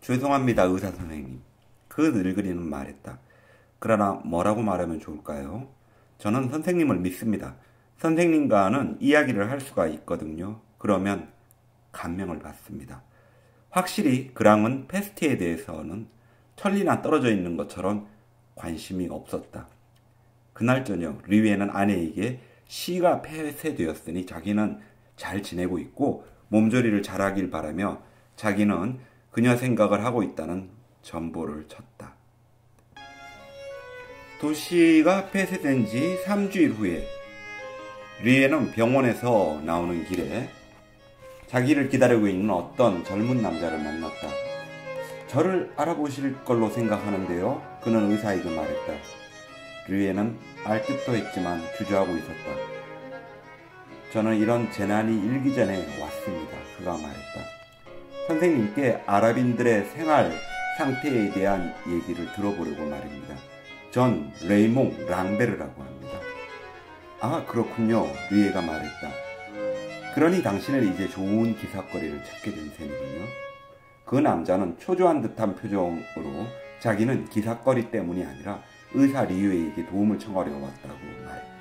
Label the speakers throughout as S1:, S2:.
S1: 죄송합니다, 의사 선생님. 그 늙은이는 말했다. 그러나 뭐라고 말하면 좋을까요? 저는 선생님을 믿습니다. 선생님과는 이야기를 할 수가 있거든요. 그러면 감명을 받습니다. 확실히 그랑은 패스트에 대해서는 천리나 떨어져 있는 것처럼 관심이 없었다. 그날 저녁 리위에는 아내에게 시가 폐쇄되었으니 자기는 잘 지내고 있고 몸조리를 잘하길 바라며 자기는 그녀 생각을 하고 있다는 전보를 쳤다. 도시가 폐쇄된 지 3주일 후에 리에는 병원에서 나오는 길에 자기를 기다리고 있는 어떤 젊은 남자를 만났다. 저를 알아보실 걸로 생각하는데요. 그는 의사에게 말했다. 리에는 알 듯도 했지만 주저하고 있었다. 저는 이런 재난이 일기 전에 왔습니다. 그가 말했다. 선생님께 아랍인들의 생활 상태에 대한 얘기를 들어보려고 말입니다. 전 레이몽 랑베르라고 합니다. 아, 그렇군요. 리에가 말했다. 그러니 당신은 이제 좋은 기사거리를 찾게 된 셈이군요. 그 남자는 초조한 듯한 표정으로 자기는 기사거리 때문이 아니라 의사 리에에게 도움을 청하려 왔다고 말했다.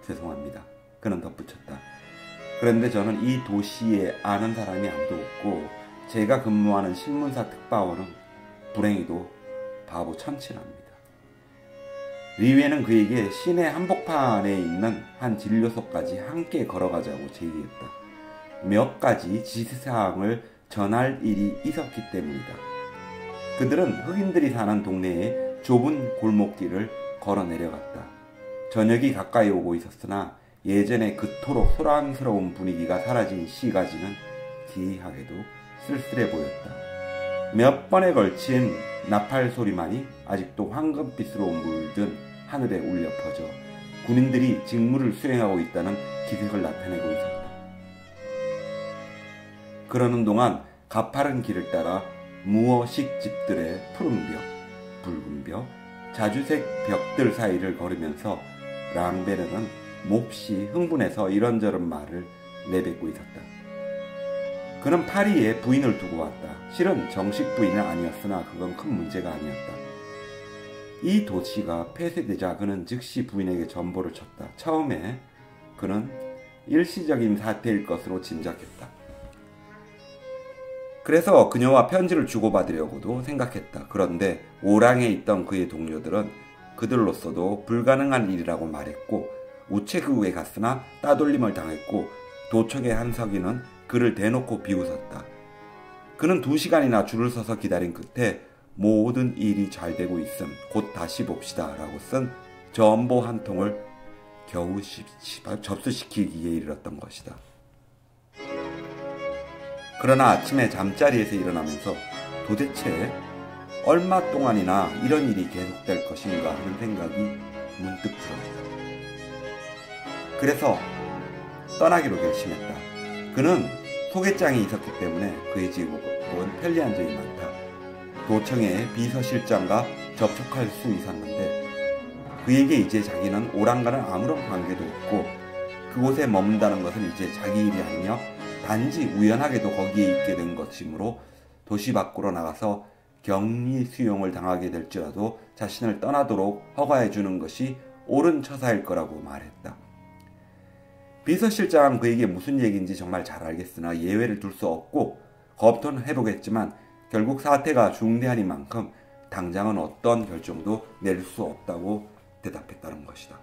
S1: 죄송합니다. 그는 덧붙였다. 그런데 저는 이 도시에 아는 사람이 아무도 없고 제가 근무하는 신문사 특파원은 불행히도 바보 천치랍니다. 리웨는 그에게 시내 한복판에 있는 한 진료소까지 함께 걸어가자고 제의했다. 몇 가지 지시사항을 전할 일이 있었기 때문이다. 그들은 흑인들이 사는 동네의 좁은 골목길을 걸어 내려갔다. 저녁이 가까이 오고 있었으나 예전에 그토록 소란스러운 분위기가 사라진 시가지는 기이하게도 쓸쓸해 보였다. 몇 번에 걸친 나팔 소리만이 아직도 황금빛으로 물든 하늘에 울려 퍼져 군인들이 직무를 수행하고 있다는 기색을 나타내고 있었다. 그러는 동안 가파른 길을 따라 무어식 집들의 푸른 벽, 붉은 벽, 자주색 벽들 사이를 걸으면서 랑베르는 몹시 흥분해서 이런저런 말을 내뱉고 있었다. 그는 파리에 부인을 두고 왔다. 실은 정식 부인은 아니었으나 그건 큰 문제가 아니었다. 이 도시가 폐쇄되자 그는 즉시 부인에게 전보를 쳤다. 처음에 그는 일시적인 사태일 것으로 짐작했다. 그래서 그녀와 편지를 주고받으려고도 생각했다. 그런데 오랑에 있던 그의 동료들은 그들로서도 불가능한 일이라고 말했고 우체국에 갔으나 따돌림을 당했고 도척의 한 서기는 그를 대놓고 비웃었다. 그는 2시간이나 줄을 서서 기다린 끝에 모든 일이 잘 되고 있음 곧 다시 봅시다 라고 쓴 전보 한 통을 겨우 접수시키기에 이르렀던 것이다. 그러나 아침에 잠자리에서 일어나면서 도대체 얼마 동안이나 이런 일이 계속될 것인가 하는 생각이 문득 들었다. 그래서 떠나기로 결심했다. 그는 소개장이 있었기 때문에 그의 집은 편리한 점이 많다. 도청의 비서실장과 접촉할 수 있었는데 그에게 이제 자기는 오랑과는 아무런 관계도 없고 그곳에 머문다는 것은 이제 자기 일이 아니며 단지 우연하게도 거기에 있게 된 것이므로 도시 밖으로 나가서 격리 수용을 당하게 될지라도 자신을 떠나도록 허가해 주는 것이 옳은 처사일 거라고 말했다. 비서실장은 그에게 무슨 얘기인지 정말 잘 알겠으나 예외를 둘 수 없고 검토는 해보겠지만 결국 사태가 중대하니만큼 당장은 어떤 결정도 내릴 수 없다고 대답했다는 것이다.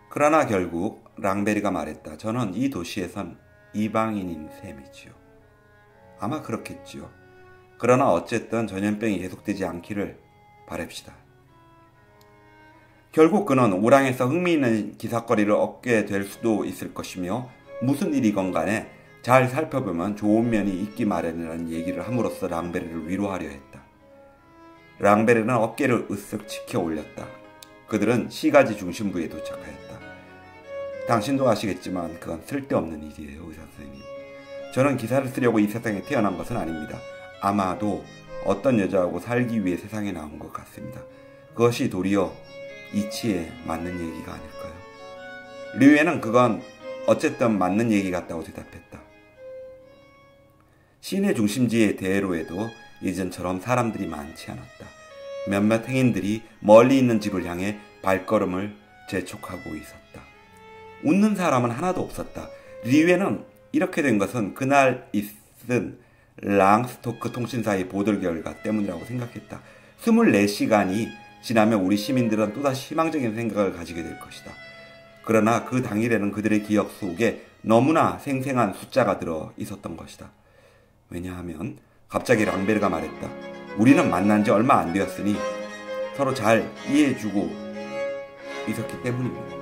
S1: 그러나 결국 랑베르가 말했다. 저는 이 도시에선 이방인인 셈이지요. 아마 그렇겠지요. 그러나 어쨌든 전염병이 계속되지 않기를 바랍시다. 결국 그는 오랑에서 흥미있는 기사거리를 얻게 될 수도 있을 것이며 무슨 일이건 간에 잘 살펴보면 좋은 면이 있기 마련이라는 얘기를 함으로써 랑베르를 위로하려 했다. 랑베르는 어깨를 으쓱 치켜 올렸다. 그들은 시가지 중심부에 도착하였다. 당신도 아시겠지만 그건 쓸데없는 일이에요, 의사 선생님. 저는 기사를 쓰려고 이 세상에 태어난 것은 아닙니다. 아마도 어떤 여자하고 살기 위해 세상에 나온 것 같습니다. 그것이 도리어 이치에 맞는 얘기가 아닐까요? 류에는 그건 어쨌든 맞는 얘기 같다고 대답했다. 시내 중심지의 대로에도 예전처럼 사람들이 많지 않았다. 몇몇 행인들이 멀리 있는 집을 향해 발걸음을 재촉하고 있었다. 웃는 사람은 하나도 없었다. 리웨는 이렇게 된 것은 그날 있은 랑스토크 통신사의 보도 결과 때문이라고 생각했다. 24시간이 지나면 우리 시민들은 또다시 희망적인 생각을 가지게 될 것이다. 그러나 그 당일에는 그들의 기억 속에 너무나 생생한 숫자가 들어 있었던 것이다. 왜냐하면 갑자기 랑베르가 말했다. 우리는 만난 지 얼마 안 되었으니 서로 잘 이해해주고 있었기 때문입니다.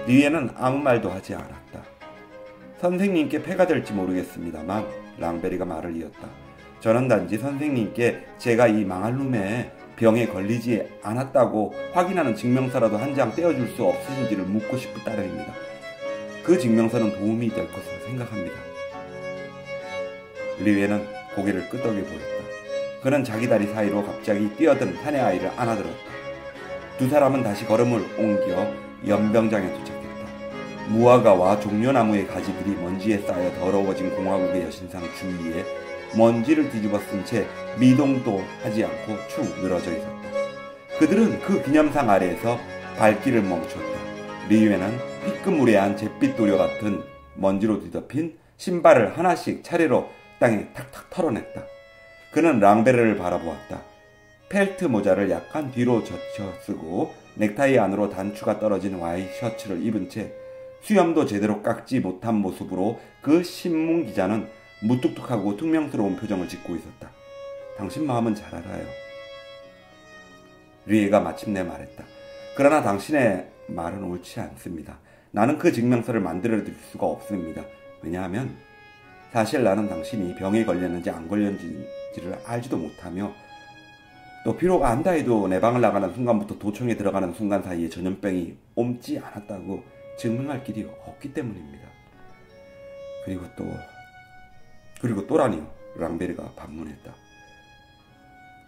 S1: 리에는 아무 말도 하지 않았다. 선생님께 폐가 될지 모르겠습니다만 랑베르가 말을 이었다. 저는 단지 선생님께 제가 이 망할 놈의 병에 걸리지 않았다고 확인하는 증명서라도 한 장 떼어줄 수 없으신지를 묻고 싶을 따름입니다. 그 증명서는 도움이 될 것으로 생각합니다. 리웨는 고개를 끄덕여 보였다. 그는 자기 다리 사이로 갑자기 뛰어든 사내 아이를 안아들었다. 두 사람은 다시 걸음을 옮겨 연병장에 도착했다. 무화과와 종려나무의 가지들이 먼지에 쌓여 더러워진 공화국의 여신상 주위에 먼지를 뒤집어 쓴 채 미동도 하지 않고 축 늘어져 있었다. 그들은 그 기념상 아래에서 발길을 멈췄다. 리웨는 희끄무레한 잿빛 도료 같은 먼지로 뒤덮인 신발을 하나씩 차례로 땅에 탁탁 털어냈다. 그는 랑베르를 바라보았다. 펠트 모자를 약간 뒤로 젖혀 쓰고 넥타이 안으로 단추가 떨어진 와이셔츠를 입은 채 수염도 제대로 깎지 못한 모습으로 그 신문 기자는 무뚝뚝하고 퉁명스러운 표정을 짓고 있었다. 당신 마음은 잘 알아요. 리에가 마침내 말했다. 그러나 당신의 말은 옳지 않습니다. 나는 그 증명서를 만들어드릴 수가 없습니다. 왜냐하면 사실 나는 당신이 병에 걸렸는지 안 걸렸는지를 알지도 못하며 또 비록 안다 해도 내 방을 나가는 순간부터 도청에 들어가는 순간 사이에 전염병이 옮지 않았다고 증명할 길이 없기 때문입니다. 그리고 또라니요. 랑베르가 반문했다.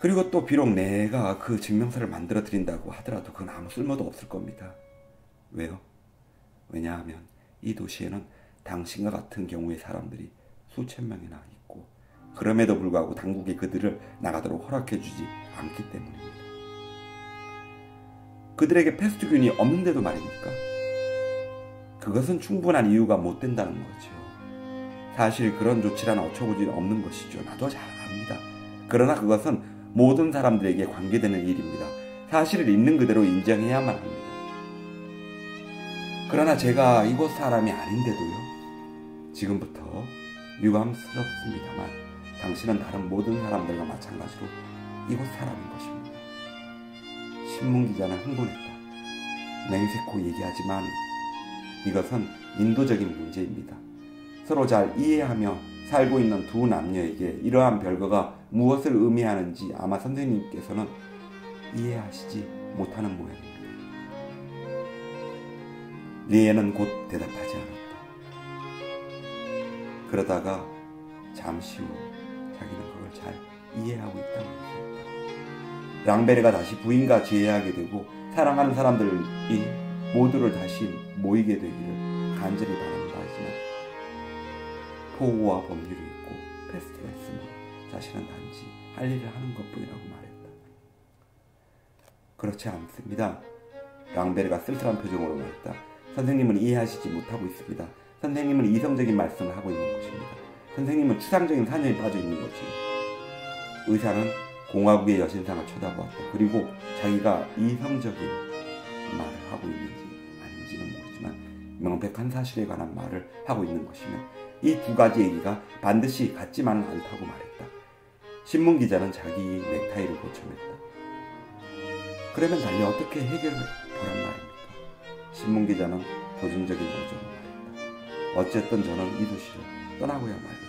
S1: 그리고 또 비록 내가 그 증명서를 만들어 드린다고 하더라도 그건 아무 쓸모도 없을 겁니다. 왜요? 왜냐하면 이 도시에는 당신과 같은 경우의 사람들이 수천 명이나 있고 그럼에도 불구하고 당국이 그들을 나가도록 허락해주지 않기 때문입니다. 그들에게 패스트균이 없는데도 말입니까? 그것은 충분한 이유가 못 된다는 거죠. 사실 그런 조치란 어처구니 없는 것이죠. 나도 잘 압니다. 그러나 그것은 모든 사람들에게 관계되는 일입니다. 사실을 있는 그대로 인정해야만 합니다. 그러나 제가 이곳 사람이 아닌데도요. 지금부터 유감스럽습니다만 당신은 다른 모든 사람들과 마찬가지로 이곳 사람인 것입니다. 신문기자는 흥분했다. 맹세코 얘기하지만 이것은 인도적인 문제입니다. 서로 잘 이해하며 살고 있는 두 남녀에게 이러한 별거가 무엇을 의미하는지 아마 선생님께서는 이해하시지 못하는 모양입니다. 리에는 곧 대답하지 않았다. 그러다가 잠시 후 자기는 그걸 잘 이해하고 있다고 했다. 랑베르가 다시 부인과 재회하게 되고 사랑하는 사람들이 모두를 다시 모이게 되기를 간절히 바란다 하지만 포고와 법률이 있고 패스트가 있으며 자신은 단지 할 일을 하는 것뿐이라고 말했다. 그렇지 않습니다. 랑베르가 쓸쓸한 표정으로 말했다. 선생님은 이해하시지 못하고 있습니다. 선생님은 이성적인 말씀을 하고 있는 것입니다. 선생님은 추상적인 사념에 빠져 있는 것이요. 의사는 공화국의 여신상을 쳐다보았다. 그리고 자기가 이성적인 말을 하고 있는지 아닌지는 모르지만 명백한 사실에 관한 말을 하고 있는 것이며 이 두 가지 얘기가 반드시 같지만은 않다고 말했다. 신문기자는 자기 넥타이를 고쳐냈다. 그러면 달리 어떻게 해결을 보란 말입니까? 신문기자는 도전적인 어조로 말했다. 어쨌든 저는 이 도시를 떠나고야 말겠다.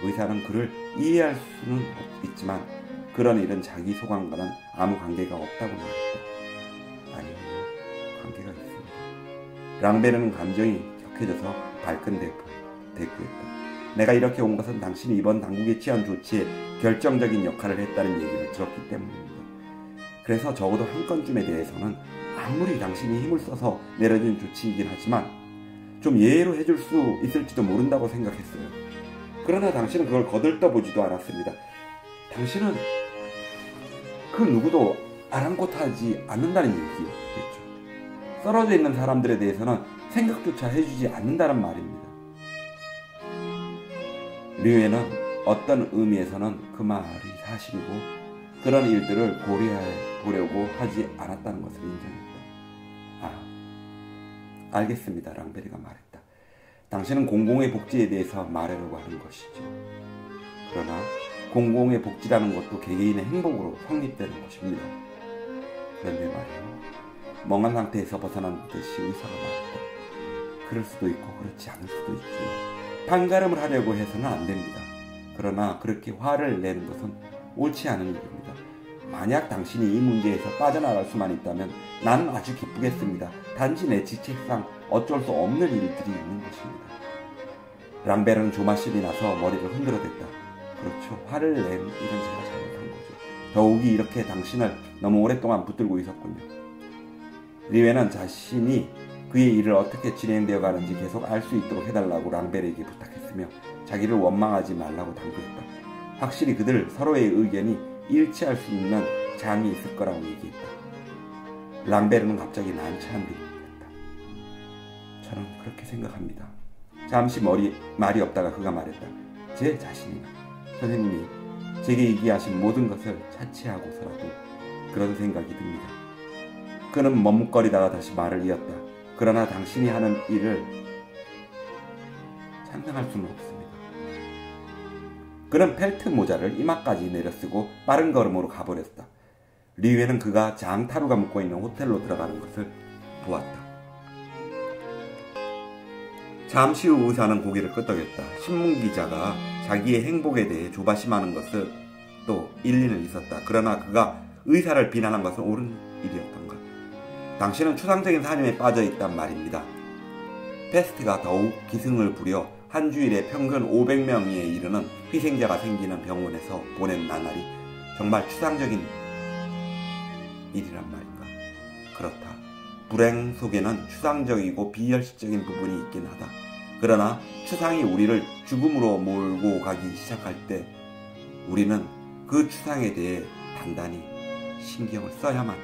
S1: 의사는 그를 이해할 수는 있지만 그런 일은 자기 소관과는 아무 관계가 없다고 말했다. 아니요, 관계가 있습니다. 랑베르는 감정이 격해져서 발끈 대꾸했다. 내가 이렇게 온 것은 당신이 이번 당국이 취한 조치에 결정적인 역할을 했다는 얘기를 들었기 때문입니다. 그래서 적어도 한 건쯤에 대해서는 아무리 당신이 힘을 써서 내려진 조치이긴 하지만 좀 예의로 해줄 수 있을지도 모른다고 생각했어요. 그러나 당신은 그걸 거들떠보지도 않았습니다. 당신은 그 누구도 아랑곳하지 않는다는 얘기겠죠. 떨어져 있는 사람들에 대해서는 생각조차 해주지 않는다는 말입니다. 류에는 어떤 의미에서는 그 말이 사실이고 그런 일들을 고려해 보려고 하지 않았다는 것을 인정했다. 알겠습니다. 랑베르가 말했다. 당신은 공공의 복지에 대해서 말하려고 하는 것이죠. 그러나 공공의 복지라는 것도 개개인의 행복으로 성립되는 것입니다. 그런데 말이에요. 멍한 상태에서 벗어난 듯이 의사가 말했다. 그럴 수도 있고 그렇지 않을 수도 있지요. 판가름을 하려고 해서는 안 됩니다. 그러나 그렇게 화를 내는 것은 옳지 않은 일입니다. 만약 당신이 이 문제에서 빠져나갈 수만 있다면 나는 아주 기쁘겠습니다. 단지 내 직책상 어쩔 수 없는 일들이 있는 것입니다. 랑베르는 조마심이 나서 머리를 흔들어댔다. 그렇죠. 화를 낸 일은 제가 잘못한 거죠. 더욱이 이렇게 당신을 너무 오랫동안 붙들고 있었군요. 리웨는 자신이 그의 일을 어떻게 진행되어 가는지 계속 알 수 있도록 해달라고 랑베르에게 부탁했으며 자기를 원망하지 말라고 당부했다. 확실히 그들 서로의 의견이 일치할 수 있는 장이 있을 거라고 얘기했다. 랑베르는 갑자기 난처한 듯했다. 저는 그렇게 생각합니다. 잠시 말이 없다가 그가 말했다. 제 자신이나 선생님이 제게 얘기하신 모든 것을 차치하고서라도 그런 생각이 듭니다. 그는 머뭇거리다가 다시 말을 이었다. 그러나 당신이 하는 일을 상상할 수는 없습니다. 그는 펠트 모자를 이마까지 내려쓰고 빠른 걸음으로 가버렸다. 리웨는 그가 장타루가 묵고 있는 호텔로 들어가는 것을 보았다. 잠시 후 의사는 고개를 끄덕였다. 신문기자가 자기의 행복에 대해 조바심하는 것을 또 일리는 있었다. 그러나 그가 의사를 비난한 것은 옳은 일이었던가. 당신은 추상적인 사념에 빠져있단 말입니다. 패스트가 더욱 기승을 부려 한 주일에 평균 500명에 이르는 희생자가 생기는 병원에서 보낸 나날이 정말 추상적인 일이란 말인가. 그렇다. 불행 속에는 추상적이고 비현실적인 부분이 있긴 하다. 그러나 추상이 우리를 죽음으로 몰고 가기 시작할 때 우리는 그 추상에 대해 단단히 신경을 써야만